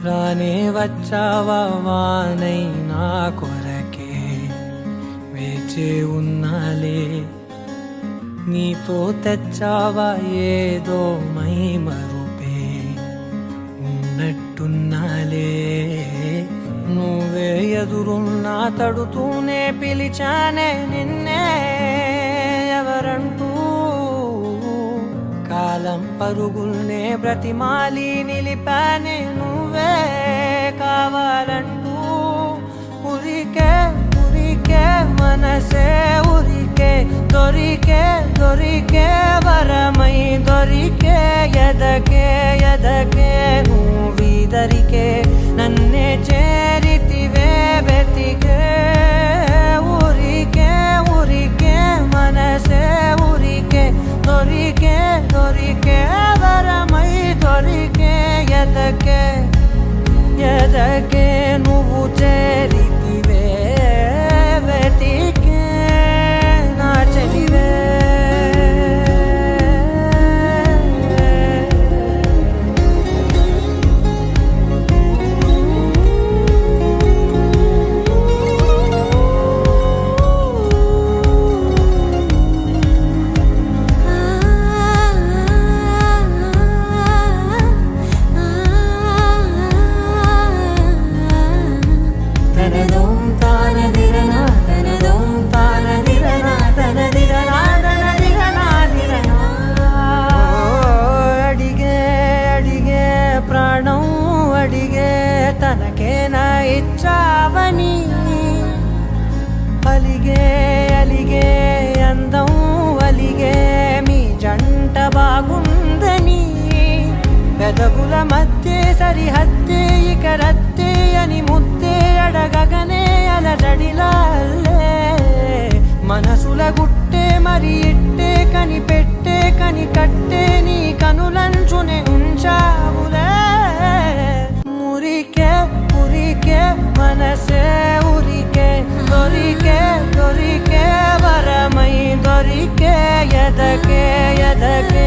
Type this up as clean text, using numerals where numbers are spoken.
రానే వచ్చావా వానై నా కొరకే వేచే ఉన్నాలే నీతో తెచ్చావా ఏదో మై మరుపే ఉన్నట్టున్నాలే నువ్వే ఎదురున్నా తడుతూనే పిలిచానే నిన్నే ఎవరంటూ కాలం పరుగుల్నే బ్రతిమాలి నిలిపానే నువ్వే కావాలంటూ ఉరికే ఉరికే మనసే ఉరికే దొరికే దొరికే వరమై దొరికే ఎదకే ఎదకే నువ్విదరికే నన్నే చేరితివే వెతికే ఉరికే ఉరికే మనసే ఉరికే దొరికే దొరికే వరమై దొరికే ఎదకే ఎదకే నువ్వు చేరితివే వెతికే నా చెలివే తనకేనా ఇచ్చావని అలిగే అలిగే అందం అలిగే మీ జంట బాగుందని పెదవుల మధ్య సరిహద్దే ఇక రద్దే అని ముద్దే అడగగనే అలజడిలాల్లే మనసుల గుట్టే మరి ఇట్టే కని పెట్టే కని కట్టే నీ కనులంచునే ఉంచావులే ఉరికే ఉరికే మనసే ఉరికే దొరికే దొరికే వరమై దొరికే ఎదకే ఎదకే